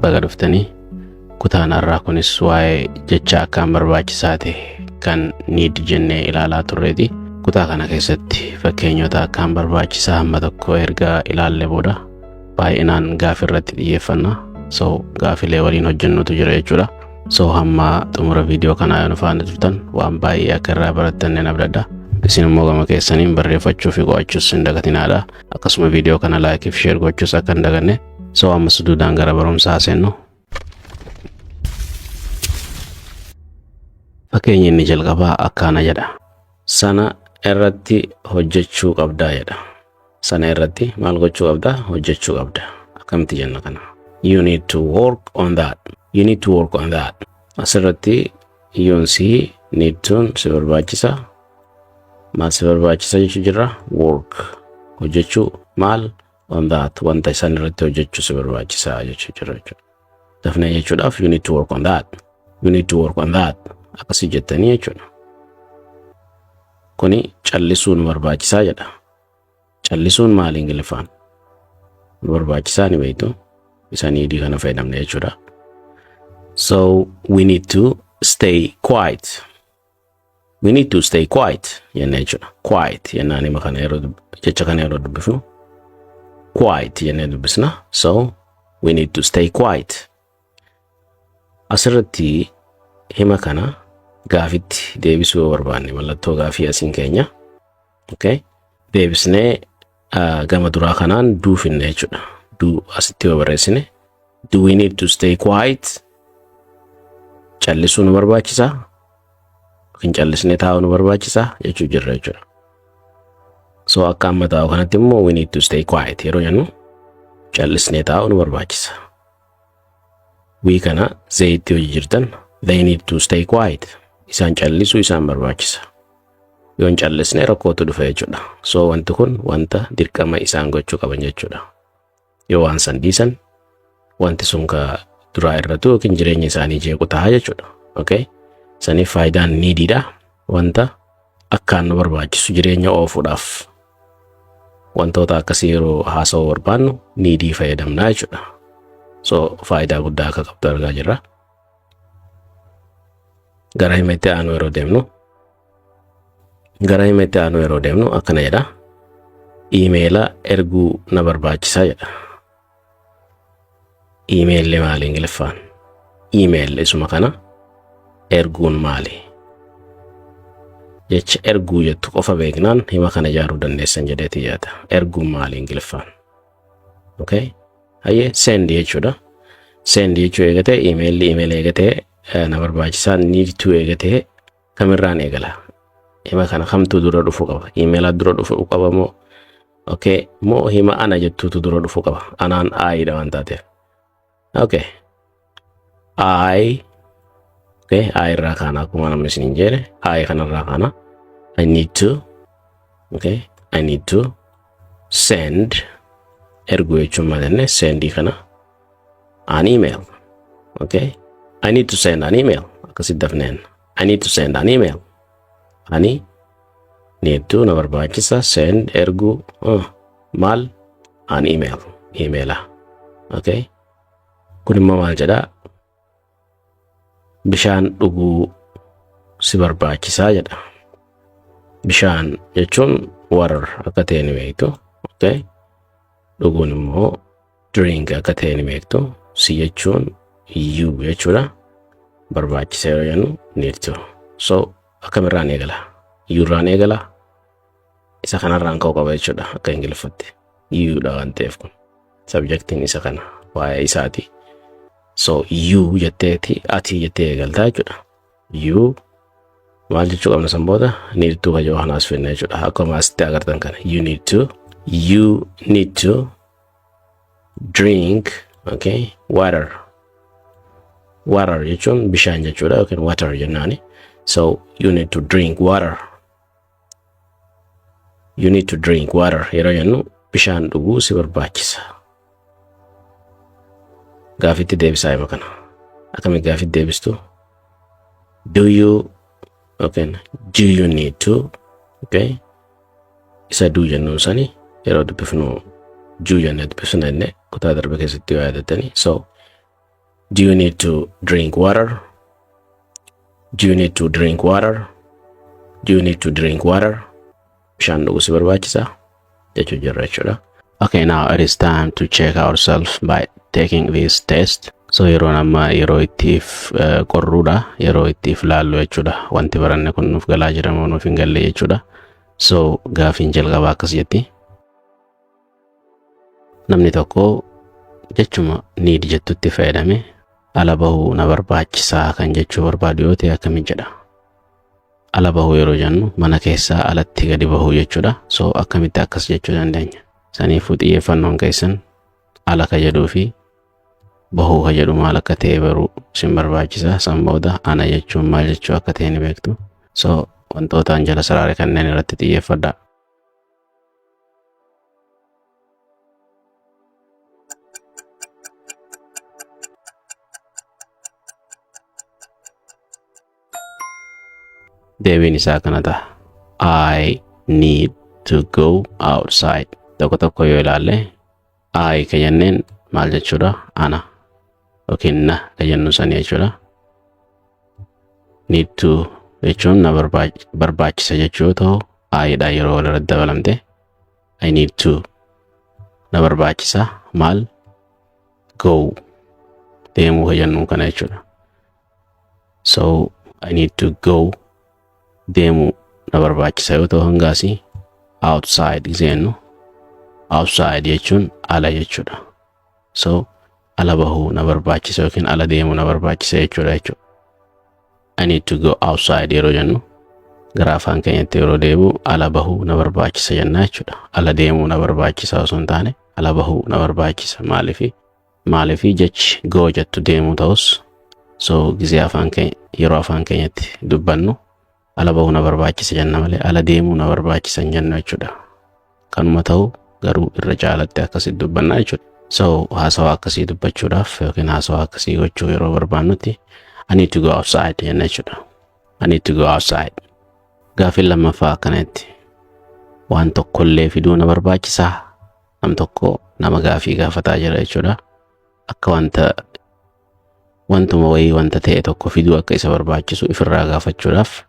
baga dhuftanii kutaan har'aa kunis waa'ee jecha akkaan barbaachisaa ta'e kan need jennee ilaalaa turreeti. Kutaa kana keessatti fakkeenyota akkaan barbaachisaa hamma tokko erga ilaallee booda baay'inaan gaafii irratti xiyyeeffanna. So gaafilee waliin hojjennutu jira jechuudha. So hamma xumura viidiyoo kanaa yoo nu faana turtan waan baay'ee akka irraa barattan nan abdadha. Isin immoo gama keessaniin barreeffachuu fi qo'achuus hin dagatinaadha. Akkasuma viidiyoo kana like fi share gochuus akka hin daganne. So amma suduudhaan gara barumsaa seennu. Fakkeenyi inni jalqabaa akkaana jedha. Sana irratti hojjechuu qabdaa jedha. Sana irratti maal gochuu qabdaa? Hojjechuu qabda. Akkamitti jenna kana? You need to work on that. You need to work on that. Asirratti yoonsii need to si barbaachisa. Maal si barbaachisa jechuu jirra? Work. Hojjechuu maal? On that. Wanta isaan irratti hojjechuu si barbaachisa jechuu jirra jechuudha. Dafnee jechuudhaaf you need to work on that. You need to work on that. Akkasii jettanii jechuudha. Kuni callisuun barbaachisaa jedha. Callisuun maal Ingiliffaan? Barbaachisaa ni beektu. Isaan idii kana fayyadamne jechuudha. So we need to stay quiet. We need to stay quiet jennee jechuudha. Quiet jennaan hima kana yeroo jecha kana yeroo dubbifnu quiet jennee dubbisna. So we need to stay quiet. Asirratti hima kana gaafitti deebisuu barbaanne mallattoo gaafii asiin keenya. Okay? Deebisnee gama duraa kanaan do finne jechuudha. Do asitti yoo barreessine do we need to stay quiet? Callisuu nu barbaachisaa? Yookiin callisnee taa'uu nu barbaachisaa jechuu jirra jechuudha. So akka amma taa'u kanatti immoo we need to stay quiet yeroo jennu callisnee taa'uu nu barbaachisa. We kana zayitti hojii jirtan they need to stay quiet. Isaan callisuu isaan barbaachisa. Yoon callisnee rakkootu dhufa jechuudha. So wanti kun wanta dirqama isaan gochuu qaban jechuudha. Yoo waan san dhiisan wanti sun ka duraa irratti yookiin jireenya isaanii jeequ ta'a jechuudha. Okay? Saniif faayidaan niidiidha. Wanta akkaan nu barbaachisu jireenya oofuudhaaf. Wantoota akkasii yeroo haasawuu barbaannu niidii fayyadamnaa jechuudha. So faayidaa guddaa akka qabdu argaa jirra. Gara himetti aanu yeroo deemnu akkana jedha. Emaila erguu na barbaachisaa jedha. Email maali Ingiliffaan? Email isuma kana erguun maali? Jecha erguu jettu qofa beeknaan hima kana ijaaruu dandeessan jedheeti yaada. Erguun maali Ingiliffaan? Okay? Hayyee send jechuudha. Send jechuu eegatee email eegatee na barbaachisaa need to eegatee kamirraan eegala. Hima kana kamtu dura dhufuu qaba? Email dura dhufuu qaba moo? Okay, moo hima ana jettuutu dura dhufuu qaba? Anaan I dha waan taateef. Okay. I irraa kaana akkuma namni isin hin jeene I kanarraa kaana I need to send ergu jechuun maal send kana an email. Okay. I need to send an email. Akkasitti dafneen. I need to send an email. Ani need to na barbaachisa send ergu maal an email. Emaila. Okay. Kun immoo maal jedha? Bishaan dhuguu si barbaachisaa jedha. Bishaan jechuun water akka ta'e ni beektu. Okay. Dhuguun immoo drink akka ta'e ni beektu. Si jechuun you jechuudha. Barbaachisa yeroo jennu need to. So akkamirraan eegala? You irraan eegala? Isa kanarraan ka'uu qaba jechuudha akka Ingiliffatti. You dha waan ta'eef kun. Subjectiin isa kana waa'ee isaati. So you jetteeti ati jettee eegaltaa jechuudha. You maal jechuu qabna san booda need to kajoo kanaas finna jechuudha. Akkuma asitti agartan kana you need to drink water. Water jechuun bishaan jechuudha yookiin water jennaani. So you need to drink water. You need to drink water yeroo jennu bishaan dhuguu si barbaachisa. Gaafitti deebisaa hima kana. Akkami gaafitti deebistu? Do you need to? Okay. Isa do jennuun sani yeroo dubbifnu juu jennee dubbifna jennee kutaa darbe keessatti yoo yaadattani. So Do you need to drink water? Do you need to drink water? Do you need to drink water? Bishaan dhuguu si barbaachisa jechuu jirra jechuudha. Okay, now it is time to check ourselves by taking this test. So yeroo amma yeroo ittiif qorruudha, yeroo ittiif laallu jechuudha. Wanti baranne kun nuuf galaa jira moo nuuf hin galle jechuudha. So gaafiin jalqabaa akkas jetti. Namni tokko jechuma need jettutti fayyadame ala bahuu na barbaachisaa kan jechuu barbaadu yoo ta'e akkamiin jedha. Ala bahuu yeroo jennu mana keessaa alatti gadi bahuu jechuudha. So akkamitti akkas jechuu dandeenya. Saniifuu xiyyeeffannoon keessan ala ka jedhuu fi bahuu ka jedhu maal akka ta'e baruu isin barbaachisa. San booda ana jechuun maal jechuu akka ta'e ni beektu. So wantootaan jala saraare kanneen irratti xiyyeeffadhaa. Deebiin isaa kana ta'a. I need to go outside. Tokko tokko yoo ilaalle I ka jenneen maal jechuudha? Ana yookiin na ka jennu sanii jechuudha. Need to jechuun na barbaachisa jechuu yoo ta'u I dha yeroo walirratti dabalamte I need to na barbaachisa maal go deemuu ka jennu kana jechuudha. So I need to go deemu na barbaachisa yoo ta'u hangaasi outside jennu outside jechuun ala jechuudha. So ala bahuu na barbaachisa yookiin ala deemu na barbaachisa jechuudha jechuudha. I need to go outside yeroo jennu gara afaan keenyatti yeroo deebi'u ala bahuu na barbaachisa jenna jechuudha. Ala deemuu na barbaachisa osoo hin taane ala bahuu na barbaachisa. Maaliif jechi go jettu deemuu ta'us so gizee afaan keenya yeroo afaan keenyatti dubbannu ala bahuu na barbaachisa jenna malee ala deemuu na barbaachisa hin jennu jechuudha. Kanuma ta'u garuu irra caalatti akkasitti dubbanna jechuudha. So haasawaa akkasii dubbachuudhaaf yookiin haasawaa akkasii gochuu yeroo barbaannutti I need to go outside jenna jechuudha. I need to go outside. Gaafiin lammaffaa akkanatti waan tokkollee fiduu na barbaachisaa. Nam tokko nama gaafii gaafataa jira jechuudha. Akka wantuma wayii wanta ta'e tokko fiduu akka isa barbaachisu ifirraa gaafachuudhaaf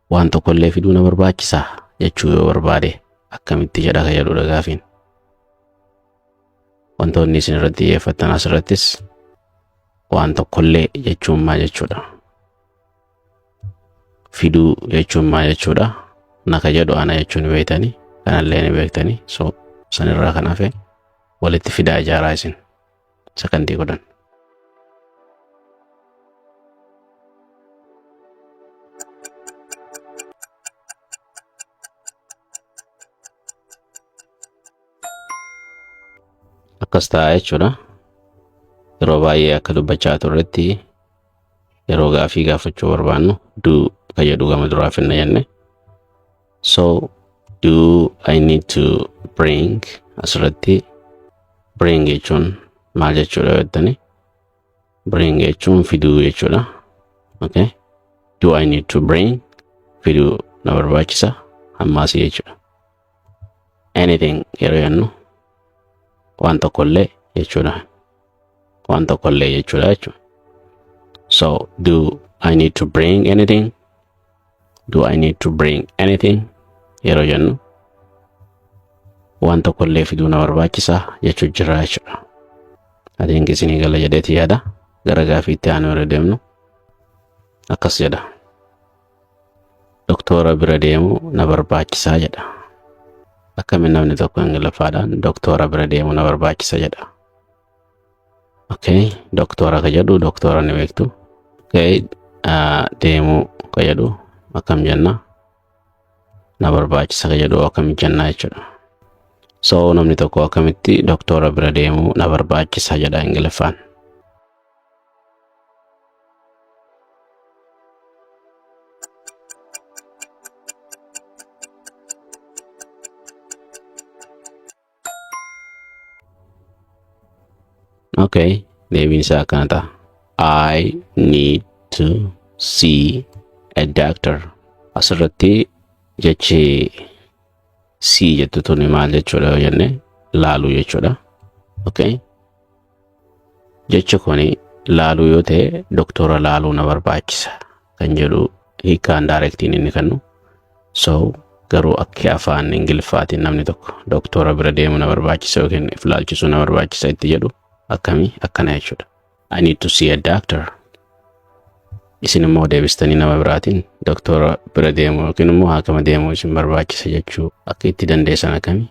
waan tokkollee fiduu na barbaachisaa jechuu yoo barbaade akkamitti jedha ka jedhudha gaafiin. Wantoonni isin irratti xiyyeeffattan asirrattis waan tokkollee jechuun maal jechuudha. Fiduu jechuun maal jechuudha. Naka jedhu ana jechuun ni beektanii kanallee ni beektanii. So sanirraa kan hafe walitti fidaa ijaaraa isin sakandii godhan. Akkas ta'a jechuudha. Yeroo baay'ee akka dubbachaa turretti yeroo gaafii gaafachuu barbaannu do ka jedhu gama duraa finna jenne. So do I need to bring asirratti bring jechuun maal jechuudha jettani. Bring jechuun fiduu jechuudha. Okay. Do I need to bring fiduu na barbaachisa ammaasii jechuudha. Anything yeroo jennu waan tokkollee jechuudha. Waan tokkollee jechuudha jechuudha. So do I need to bring anything? Do I need to bring anything? Yeroo jennu waan tokkollee fiduu na barbaachisa jechuu jira jechuudha. Adiin isinii gala jedheeti yaada gara gaafiitti aanu irra deemnu akkas jedha. Doktora bira deemuu na barbaachisaa jedha. Akkamiin namni tokko ingiliffaadhaan doktora bira deemuu na barbaachisa jedha. Okay, doktora ka jedhu doktora ni beektu. Okay, deemuu ka jedhu akkam jenna na barbaachisa ka jedhu akkam jenna jechuudha. So namni tokko akkamitti doktora bira deemuu na barbaachisa jedha ingiliffaan. Okay, deebiin isaa akkana ta'a. I need to see a doctor. Asirratti jechi see jettu tuni maal jechuudha yoo jenne laaluu jechuudha. Okay. Jechi kuni laaluu yoo ta'e doktora laaluu na barbaachisa kan jedhu hiikaan daarektiin inni kennu. So garuu akka afaan Ingiliffaatiin namni tokko doktora bira deemuu na barbaachisa yookiin if laalchisuu na barbaachisa itti jedhu akkamii akkana jechuudha. I need to see a doctor. Isin immoo deebistanii nama biraatiin doktora bira deemuu yookiin immoo haakama deemuu isin barbaachisa jechuu akka itti dandeessan akkamii.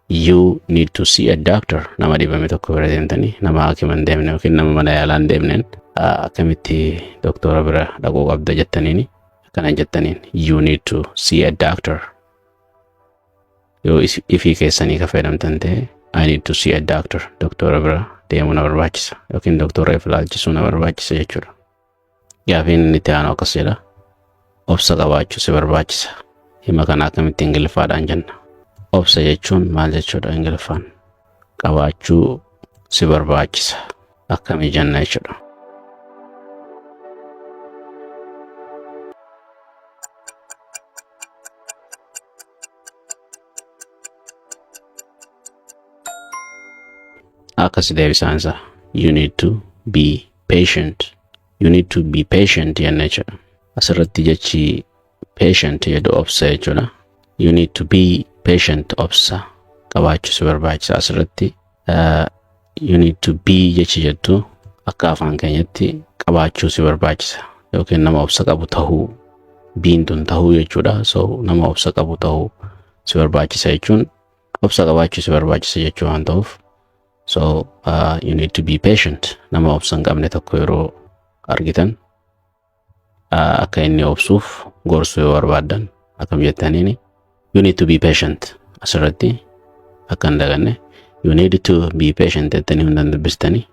You need to see a doctor. Nama dhibame tokko bira deemtanii nama haakima hin deemne yookiin nama mana yaalaa hin deemneen akkamitti doktora bira dhaquu qabda jettaniini akkana jettaniin you need to see a doctor. Yoo ifii keessanii ka fayyadamtan ta'e I need to see a doctor. Doktora bira deemuu na barbaachisa yookiin doktora if laalchisuu na barbaachisa jechuudha. Gaafiin inni itti aanu akkas jedha. Obsa qabaachuu si barbaachisa. Hima kana akkamitti Ingiliffaadhaan jenna. Obsa jechuun maal jechuudha Ingiliffaan? Qabaachuu si barbaachisa akkamii jenna jechuudha. Akkas deebisaansa. You need to be patient. You need to be patient jenna jechuudha. Asirratti jechi patient jedhu obsa jechuudha. You need to be patient obsa qabaachuu si barbaachisa. Asirratti you need to be jechi jettu akka afaan keenyatti qabaachuu si barbaachisa yookiin nama obsa qabu tahuu biintun tahuu jechuudha. So nama obsa qabu tahuu si barbaachisa jechuun obsa qabaachuu si barbaachisa jechuu waan ta'uuf. So you need to be patient. Nama obsa hin qabne tokko yeroo argitan akka inni obsuuf gorsuu yoo barbaaddan akkam jettaniini you need to be patient. Asirratti akka hin daganne you need to be patient jettanii hundan dubbistanii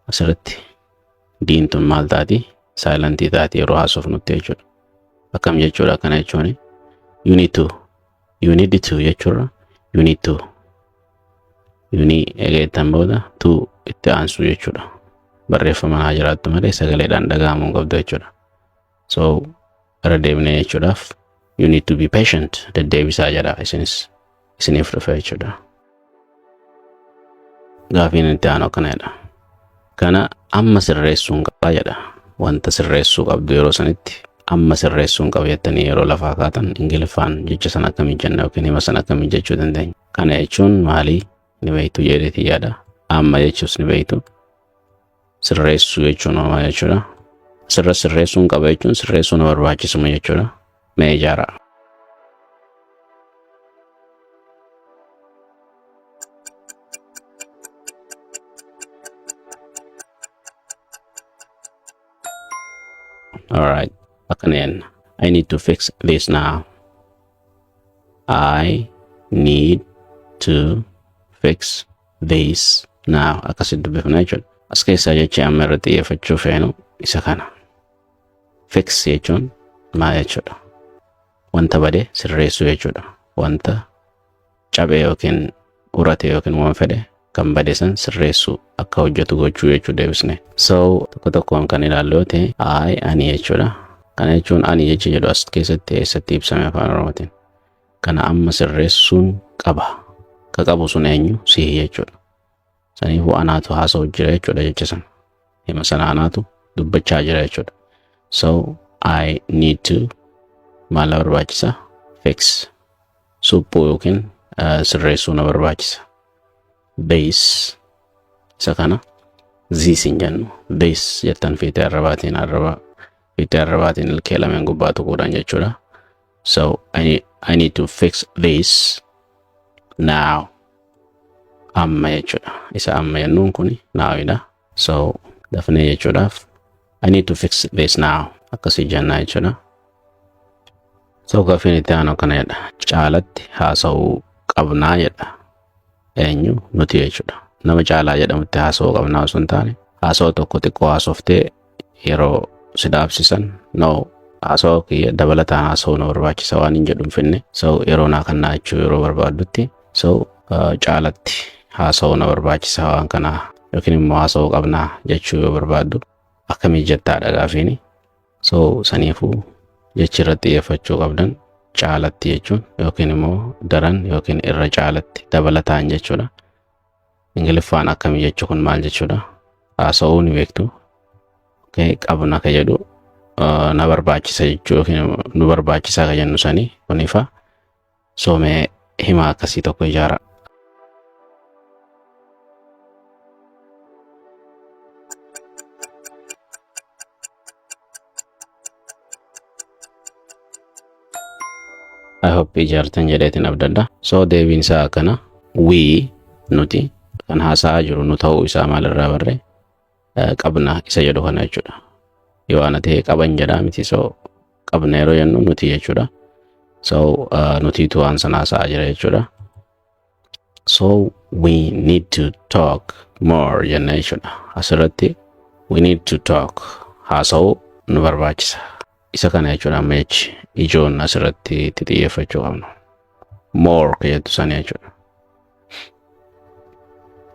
asirratti diintun maal taati saayilantii taati yeroo haasofnutti jechuudha. Akkam jechuudha akkana jechuuni you need to jechuudha. You need to egeettan booda to itti aansu jechuudha. Barreeffama haa jiraattu malee sagaleedhaan dhaga'amuu qabdu jechuudha. So irra deebinee jechuudhaaf you need to be patient deddeebisaa jedha isiniif dhufe jechuudha. Gaafiin itti aanu akkanadha. Kana amma sirreessuun qaba jedha. Wanta sirreessuu qabdu yeroo sanitti amma sirreessuun qaba jettanii yeroo lafaa kaatan Ingiliffaan jecha sana akkamii jenna yookiin hima sana akkamii jechuu dandeenya. Kana jechuun maalii ni beektu jedheeti yaada. Amma jechuus ni beektu. Sirreessuu jechuun homaa jechuudha. Sirreessuun qaba jechuun sirreessuu na barbaachisuma jechuudha. Mee ijaaraa. All right. Akkaneen. I need to fix this now. I need to fix this now. Akkasitti dubbifna jechuudha. As keessaa jechi amma irratti xiyyeeffachuu feenu isa kana. Fix jechuun maal jechuudha? Wanta bade sirreessuu jechuudha. Wanta cabee yookiin urate yookiin waan fedhe kan bade san sirreessuu akka hojjetu gochuu jechuu deebisne. So tokko tokkoon kan ilaallu yoo ta'e ani jechuudha. Kana jechuun ani jechi jedhu as keessatti eessatti ibsame afaan Oromootiin. Kana amma sirreessuun qaba. Ka qabu sun eenyu sihi jechuudha. Saniifuu anaatu haasa'u jira jechuudha jecha sana. Hima sana anaatu dubbachaa jira jechuudha. So I need to maal barbaachisa? Fix. Suphuu yookiin sirreessuu na barbaachisa. Base. Isa kana ziisin jennu. Base jettan fiitee arrabaatiin ilkee lameen gubbaa tuquudhaan jechuudha. So I need to fix this now. Amma jechuudha. Isa amma jennuun kuni naawidha. So dafnee jechuudhaaf I need to fix this now. Akkasii jennaa jechuudha. So gaafiin itti aanu kana jedha. Caalatti haasa'uu qabnaa jedha. Eenyu nuti jechuudha. Nama caalaa jedhamutti haasa'uu qabnaa osoo hin taane haasa'uu tokko xiqqoo haasoftee yeroo si dhaabsisan haasa'uu kiyya dabalataan haasa'uu na barbaachisa waan hin jedhu hin finne. So yeroo naa kannaa jechuu yeroo barbaaddutti so caalatti haasa'uu na barbaachisa waan kanaa yookiin immoo haasa'uu qabnaa jechuu yoo barbaaddu akkamii jettaadha gaafiini. So saniifuu jechi irratti xiyyeeffachuu qabdan caalatti jechuun yookiin immoo daran yookiin irra caalatti dabalataan jechuudha. Ingiliffaan akkamii jechuu kun maal jechuudha? Haasa'uu ni beektu Okay, qabna ka jedhu na barbaachisa jechuu yookiin nu barbaachisaa ka jennu sanii kunifa soomee himaa akkasii tokko ijaara. I hope ijaartan jedheetiin abdadda. So deebiin isaa akkana we nuti kan haasaa jiru nu ta'uu isaa maalirraa barree qabna isa jedhu kana jechuudha. Yoo ana ta'e qaban jedhaa miti so qabna yeroo jennu nuti jechuudha. So nutiitu waan sana haasaa jira jechuudha. So we need to talk more jenna jechuudha. Asirratti we need to talk haasa'uu nu barbaachisa. Isa kana jechuudha amma jechi ijoon asirratti xiyyeeffachuu qabnu. More ka jettu sana jechuudha.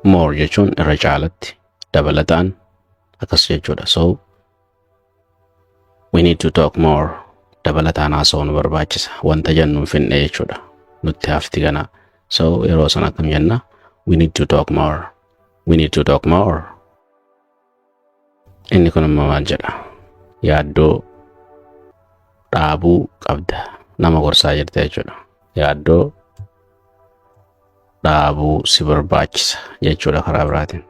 More jechuun irra caalatti dabalataan akkas jechuudha. So we need to talk more dabalataan haasa'uu nu barbaachisa. Wanta jennu finne jechuudha. Nutti hafti kana. So yeroo sana akkam jenna we need to talk more. We need to talk more. Inni kun immoo maal jedha? Yaaddoo dhaabuu qabda. Nama gorsaa jirta jechuudha. Yaaddoo dhaabuu si barbaachisa jechuudha karaa biraatiin.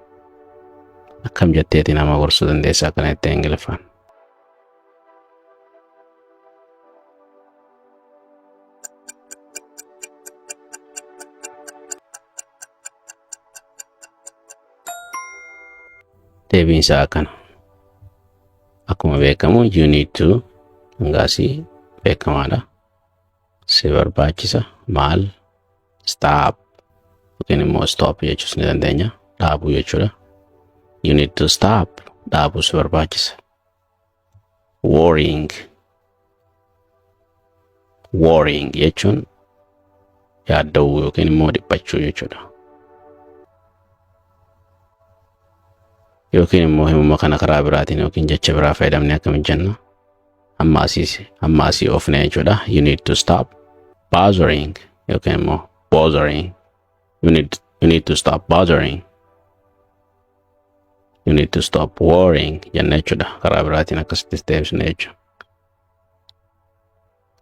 Akkam jetteeti nama gorsuu dandeessa akkana jettee Ingiliffaan. Deebiin isaa akkana. Akkuma beekamu you need to ngaasii beekamaadha. Si barbaachisa maal stop yookiin immoo stop jechuus ni dandeenya. Dhaabuu jechuudha. You need to stop dhaabuu si barbaachisa. Worrying jechuun yaadda'uu yookiin immoo dhiphachuu jechuudha. Yookiin immoo himuma kana karaa biraatiin yookiin jecha biraa fayyadamnee akkamiin jenna? Amma asii ofne jechuudha. You need to stop bothering yookiin immoo bothering. You need to stop bothering. You need to stop worrying jenna jechuudha. Karaa biraatiin akkasitti deebisne jechuudha.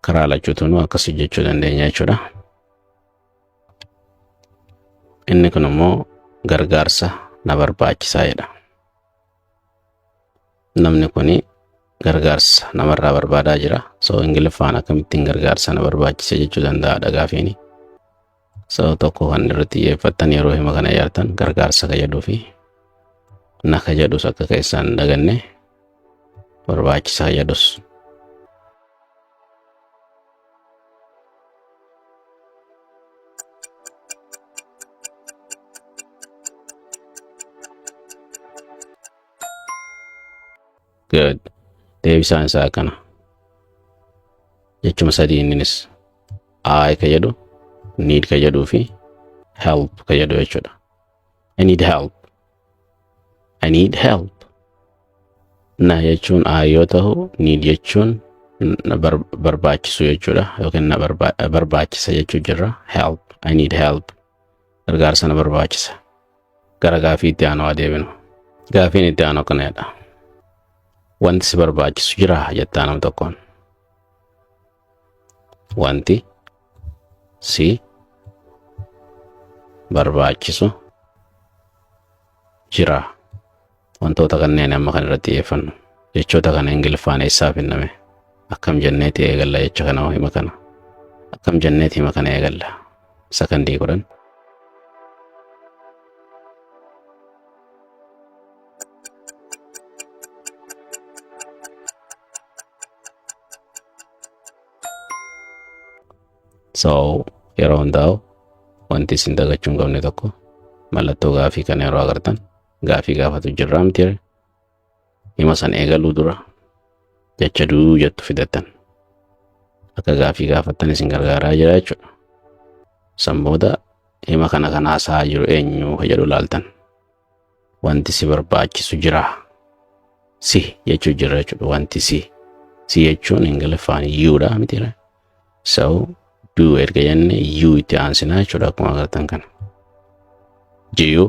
Karaa lachuutu akkasii jechuu dandeenya jechuudha. Inni kun immoo gargaarsa na barbaachisaa jedha. Namni kuni gargaarsa namarraa barbaadaa jira. So Ingiliffaan akkamittiin gargaarsa na barbaachisa jechuu danda'a gaafiin. So tokko kan irratti xiyyeeffattan yeroo hima kana ijaartan gargaarsa ka jedhuu fi na ka jedhus akka keessaan daganne barbaachisa ka jedhus. Good. Deebisaan isaa kana. Jechuma sadii inninis I ka jedhu, need ka jedhuu fi help ka jedhu jechuudha. I need help. I need help. Na jechuun I yoo ta'u, need jechuun na barbaachisu jechuudha. Yookiin na barbaachisa jechuu jirra. Help. I need help. Gargaarsa na barbaachisa. Gara gaafii itti aanuu adeeminu. Gaafiin itti aanuu kana jedha. Wanti si barbaachisu jira jettaa nama tokkoon. Wanti si barbaachisu jira. Wantoota kanneen amma kan irratti xiyyeeffannu. Jechoota kana Ingiliffaan eessaaf kenname? Akkam jenneeti eegalla jecha kana hima kana. Akkam jenneeti hima kana eegalla. Sakandii 10. So yeroo hundaa'u wanti isin dagachuu hin qabne tokko mallattoo gaafii kana yeroo agartan gaafii gaafatu jirraa miti hima san eegaluu dura jecha duu jettu fidattan akka gaafii gaafattan isin gargaaraa jira jechuudha. San booda hima kana kan haasaa jiru eenyu jedhu laaltan wanti si barbaachisu jira si jechuu jira jechuudha. Wanti si jechuun Ingiliffaan yuudha miti. So do erga jenne you itti aansinaa jechuudha akkuma agartan kana. Jiyu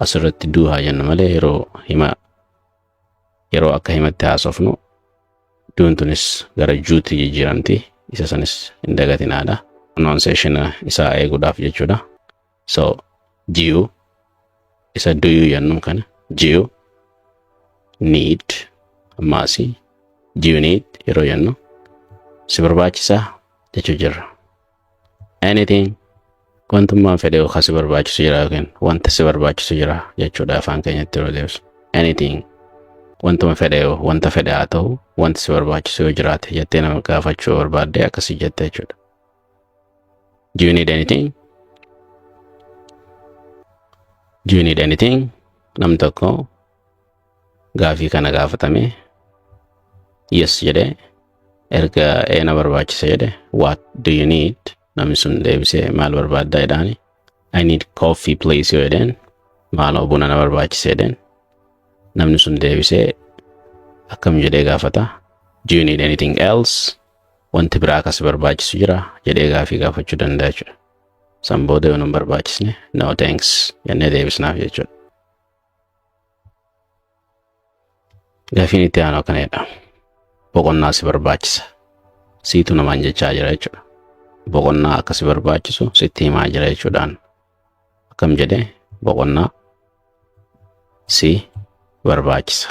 asirratti do haa jennu malee yeroo yeroo akka himatti haasofnu duun tunis gara juutti jijjiiramti. Isa sanis hin dagatinaadha. Pronunciation isaa eeguudhaaf jechuudha. So do you isa do you jennu kana do you need ammaasi do you need yeroo jennu si barbaachisaa jechuu jirra. Anything wantummaan fedhe yookaan si barbaachisu jira yookiin wanta si barbaachisu jira jechuudha afaan keenyatti yeroo deebisu. Anything wantuma fedhe yoo wanta fedhe haa ta'u wanta si barbaachisu yoo jiraate jettee nama gaafachuu barbaadde akkasii jette jechuudha. Do you need anything? Do you need anything? Nam tokko gaafii kana gaafatame yes jedhe erga na barbaachisa jedhe what do you need? Namni sun deebisee maal barbaadda jedhaani. I need coffee please yoo jedheen maaloo buna na barbaachisa jedheen namni sun deebisee akkam jedhee gaafata. Do you need anything else? Wanti biraa akkas barbaachisu jira jedhee gaafii gaafachuu danda'a jechuudha. San booda yoo nun barbaachisne no thanks jennee deebisnaaf jechuudha. Gaafiin itti aanu akkanadha. Boqonnaa si barbaachisa. Siitu namaan jechaa jira jechuudha. Boqonnaa akka si barbaachisu sitti himaa jira jechuudhaan. Akkam jedhee boqonnaa si barbaachisa.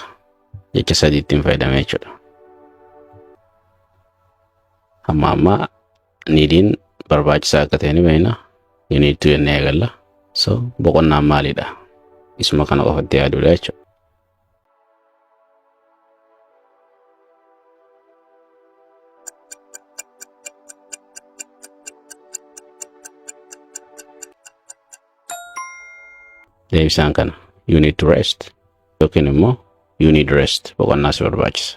Jecha sadiittiin fayyadamee jechuudha. Amma niidiin barbaachisaa akka ta'e ni beekna. You need to jennee eegalla. So boqonnaan maalidha? Isuma kana qofatti yaaduudha jechuudha. Deebisaan kana you need to rest yookiin immoo you need rest boqonnaa si barbaachisa.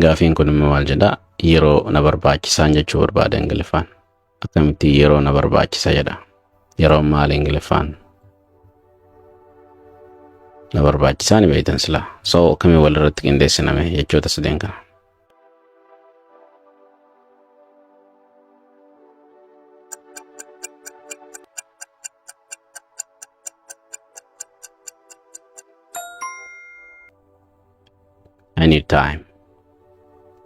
Gaafiin kun immoo maal jedha? Yeroo na barbaachisaan jechuu barbaada Ingiliffaan. Akkamitti yeroo na barbaachisa jedha? Yeroo maal Ingiliffaan? Na barbaachisaan beektan sila. So kamii walirratti qindeessiname jechoota sadeen kana. I need time.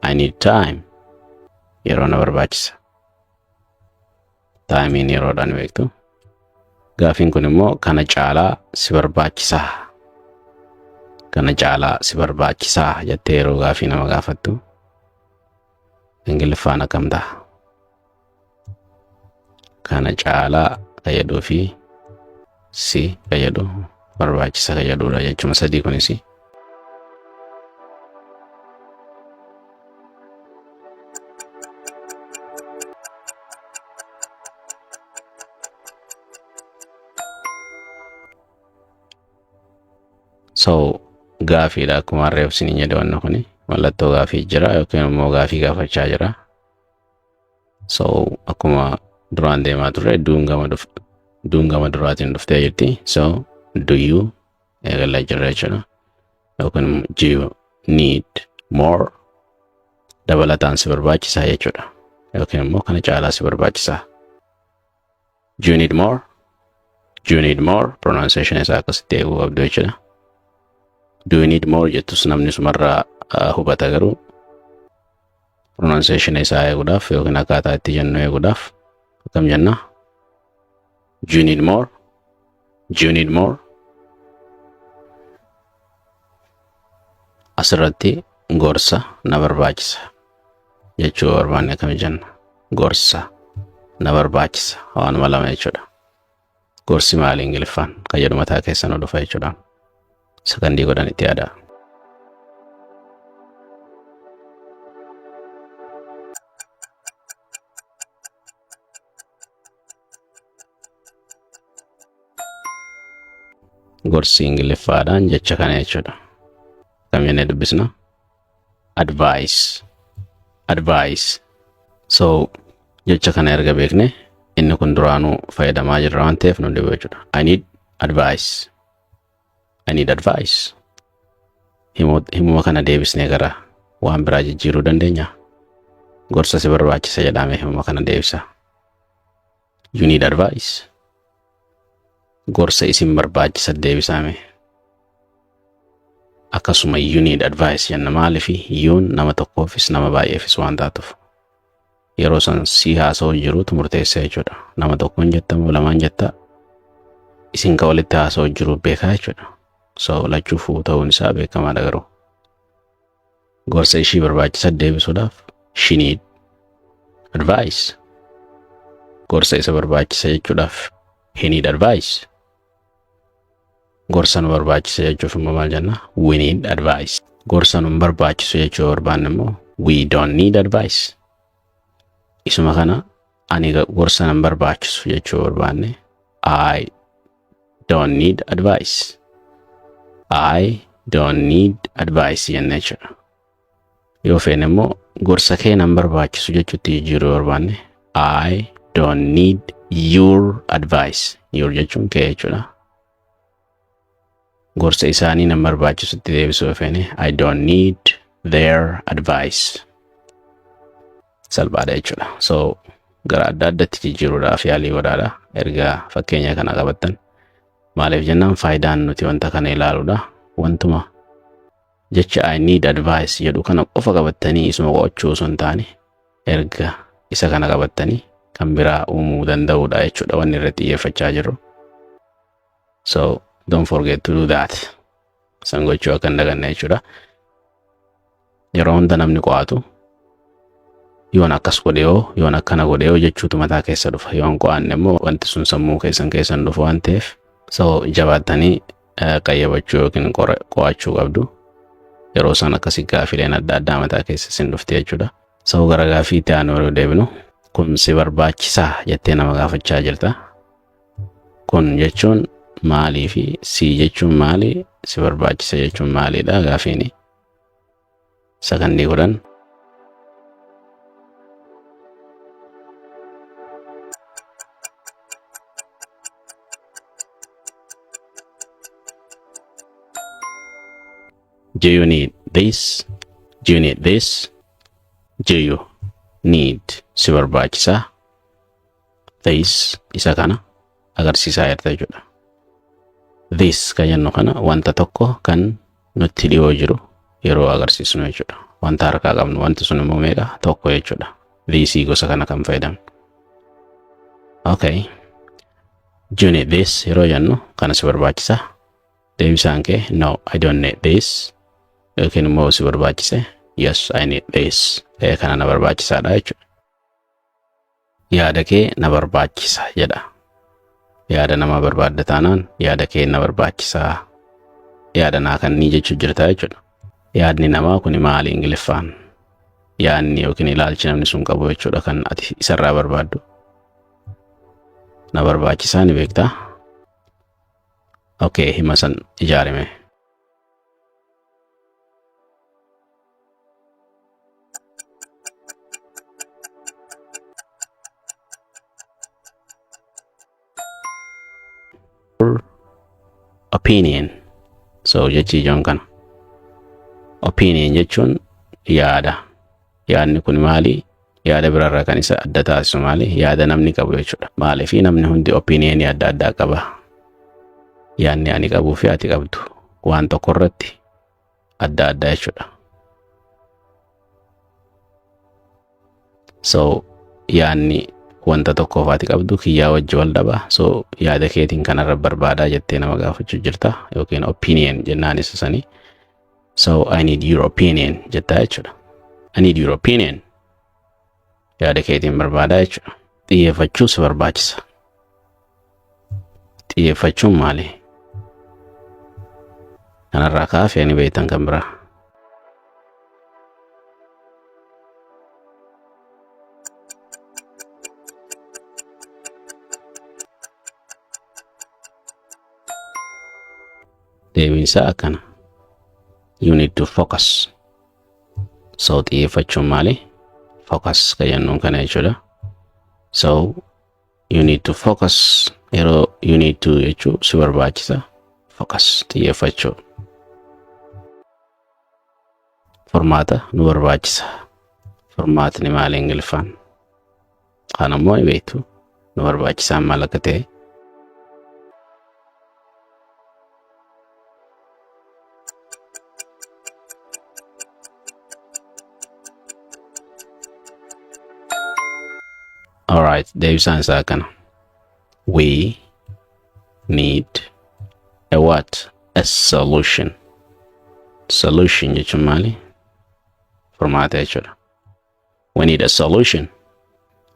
I need time. Yeroo na barbaachisa. Time yeroodhaan beektu. Gaafiin kun immoo kana caalaa si barbaachisaa. Kana caalaa si barbaachisaa jettee yeroo gaafii nama gaafattu Ingiliffaan akkam ta'a? Kana caalaa fayyaduu fi si fayyadu barbaachisa fayyaduudha jechuma sadii kunis. So gaafiidha akkuma reefsiniin jedhe wanna kuni mallattoo gaafii jira yookiin immoo gaafii gaafachaa jira. So akkuma duraan deemaa turre duun gama duraatiin dhuftee jirti. So do you eegallaa jirra jechuudha. Yookiin do you need more dabalataan si barbaachisaa jechuudha. Yookiin immoo kana caalaa si barbaachisaa. Do you need more? Do you need more? Pronunciation isaa akkasitti eeguu qabdu jechuudha. Do you need more jettus namni sumarraa hubata garuu pronunciation isaa eeguudhaaf yookiin akkaataa itti jennu eeguudhaaf akkam jenna? Do you need more? Do you need more? Asirratti gorsa na barbaachisa jechuu barbaanne akkam jenna? Gorsa na barbaachisa waanuma lama jechuudha. Gorsi maali Ingiliffaan? Kan jedhu mataa keessan dhufa jechuudha. Sakandii godhan itti yaada. Gorsi Ingiliffaadhaan jecha kana jechuudha. Kam jennee dubbisna? Advice. Advice. So jecha kana erga beekne inni kun duraanuu fayyadamaa jirra waan ta'eef nu dhibu jechuudha. I need advice. I need advice. Himuma kana deebisnee gara waan biraa jijjiiruu dandeenya. Gorsa si barbaachisa jedhame himuma kana deebisa. You need advice. Gorsa isin barbaachisa deebisame. akkasuma you need advice jenna maalifi yuun nama tokkoofis nama baay'eefis waan taatuuf yeroo san si haasa'u jiruutu murteessa jechuudha. Nama tokkoon jetta moo lamaan jetta isin ka walitti haasa'u jiru beekaa jechuudha. So lachuufuu ta'uun isaa beekamaadha garuu gorsa ishii barbaachisa deebisuudhaaf she need advice. Gorsa isa barbaachisa jechuudhaaf he need advice. Gorsa nu barbaachisa jechuuf immoo maal jenna we need advice. Gorsa nu barbaachisu jechuu barbaanne immoo we don't need advice. Isuma kana ani gorsa nan barbaachisu jechuu barbaanne I don't need advice. I don't need advice jennee jechuudha. Yoo feene immoo gorsa kee nan barbaachisu jechuutti jijjiiruu barbaanne I don't need your advice. Your jechuun kee jechuudha. Gorsa isaanii nan barbaachisutti deebisuu feene I don't need their advice. Salphaadha jechuudha. So gara adda addatti jijjiiruudhaaf yaalii godhaadha. Erga fakkeenya kana qabattan maaliif jennaan faayidaan nuti wanta kana ilaaluudha. Wantuma jecha I need advice jedhu kana qofa qabattanii isuma qo'achuu osoo hin taane erga isa kana qabattanii kan biraa uumuu danda'uudha jechuudha wanni irratti xiyyeeffachaa jirru. So don't forget to do that. San gochuu akka hin daganne jechuudha. Yeroo hunda namni qo'atu yoon akkas godhee yoon akkana godhee jechuutu mataa keessa dhufa. Yoon qo'anne immoo wanti sun sammuu keessan dhufu waan ta'eef so jabaattanii qayyabachuu yookiin qo'achuu qabdu. Yeroo san akkasii gaafileen adda addaa mataa keessa sin dhufte jechuudha. So gara gaafii ta'an yeroo deebinu kun si barbaachisaa jettee nama gaafachaa jirta. Kun jechuun maalii fi si jechuun maali, si barbaachisa jechuun maaliidha gaafiini. Sakandii kudhan. Do you need this? Do you need this? Do you need si barbaachisa? This isa kana agarsiisaa jirta jechuudha. This kan jennu kana wanta tokko kan nutti dhiyoo jiru yeroo agarsiisnu jechuudha. Wanta harkaa qabnu wanti sun immoo meeqa tokko jechuudha. This gosa kana kan fayyadamnu. Okay. Do you need this yeroo jennu kana si barbaachisa? Deebisaan kee no I don't need this. Yookiin immoo si barbaachise yes I need this. Kana na barbaachisaadha jechuudha. Yaada kee na barbaachisa jedha. Yaada nama barbaadda taanaan yaada kee na barbaachisaa. Yaada naa kan ni jechuu jirta jechuudha. Yaadni namaa kun maali Ingiliffaan? Yaadni yookiin ilaalchi namni sun qabu jechuudha kan ati isarraa barbaaddu. Na barbaachisaa ni beektaa? Okay, hima san ijaarime. Opinion. So jechi ijoon kana. Opinion jechuun yaada. Yaadni kun maali? Yaada birarraa kan isa adda taasisu maali? Yaada namni qabu jechuudha. Maaliif namni hundi opinion adda addaa qaba. Yaadni ani qabuu fi ati qabdu waan tokko irratti adda adda jechuudha. So yaadni wanta tokkoof ati qabdu kiyyaa wajji wal dhaba. So yaada keetiin kanarra barbaadaa jettee nama gaafachuu jirta yookiin opinion jennaan isa sanii. So I need your opinion jettaa jechuudha. I need your opinion. Yaada keetiin barbaadaa jechuudha. Xiyyeeffachuu si barbaachisa. Xiyyeeffachuun maali? Kanarraa kaafee ni beektan kan biraa. Deebinsa akkana. You need to focus. So xiyyeeffachuun maali? Focus ka jennuun kana jechuudha. So you need to focus. Yeroo you need to jechuu si barbaachisa. Focus xiyyeeffachuu. Formaata nu barbaachisa. Formaatni maali Ingiliffaan? Kana immoo ni beektu. Nu barbaachisaan maal akka ta'e. Alright, deebisaan isaa kana. We need a what? A solution. Solution jechuun maali? Furmaata jechuudha. We need a solution.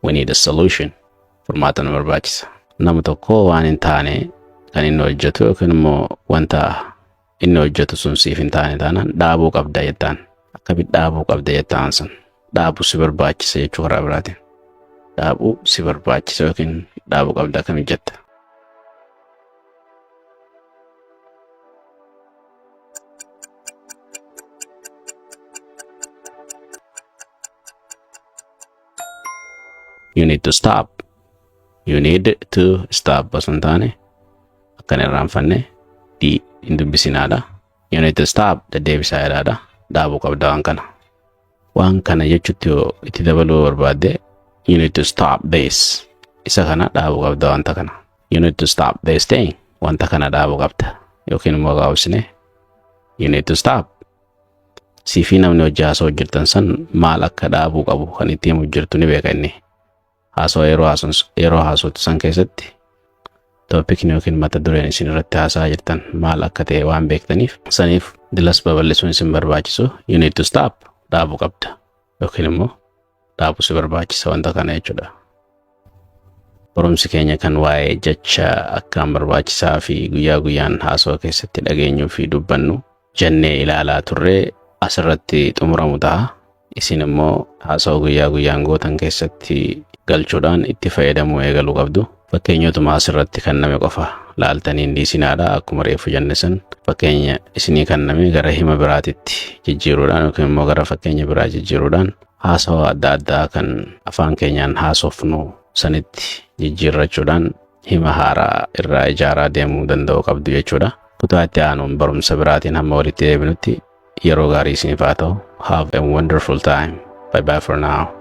We need a solution. Furmaata nu barbaachisa. Nama tokko waan hin taane kan inni hojjetu yookiin immoo wanta inni hojjetu sun siif hin taane taanaan dhaabuu qabda jettaan. Akkamitti dhaabuu qabda jettaan sun. Dhaabuu si barbaachisa jechuu karaa biraatiin. Dhaabuu si barbaachisa yookiin dhaabuu qabda akkamitti jetta. You need to stop. You need to stop. Basun taane akkan irraanfanne di hin dubbisinaadha. You need to stop the deebisaa jedhaadha. Dhaabuu qabda waan kana. Waan kana jechuutti yoo itti dabaluu barbaadde you need to stop this. Isa kana dhaabuu qabda wanta kana. You need to stop this thing. Wanta kana dhaabuu qabda. Yookiin immoo gaabsine you need to stop. Siifii namni hojii haasoo hojjetan san maal akka dhaabuu qabu kan itti himu jirtu ni beeka inni. Haasoo yeroo haasootu san keessatti toopikni yookiin mata dureen isin irratti haasaa jirtan maal akka ta'e waan beektaniif saniif dilas babal'isuun isin barbaachisu you need to stop dhaabuu qabda yookiin immoo dhaabuu si barbaachisa wanta kana jechuudha. Barumsi keenya kan waa'ee jecha akkaan barbaachisaa fi guyyaa guyyaan haasoo keessatti dhageenyuu fi dubbannu jennee ilaalaa turre asirratti xumuramu ta'a. Isin immoo haasoo guyyaa guyyaan gootan keessatti galchuudhaan itti fayyadamuu eegaluu qabdu. Fakkeenyotuma asirratti kenname qofa laaltanii hin dhiisinaadha. Akkuma reefu jenne san fakkeenya isinii kenname gara hima biraatitti jijjiiruudhaan yookiin immoo gara fakkeenya biraa jijjiiruudhaan haasoo adda addaa kan afaan keenyaan haasofnu sanitti jijjiirrachuudhaan hima haaraa irraa ijaaraa deemuu danda'u qabdu jechuudha. Kutaa itti aanuun barumsa biraatiin hamma walitti deebinutti yeroo gaarii isiniif haa ta'u. Have a wonderful time. Bye bye for now.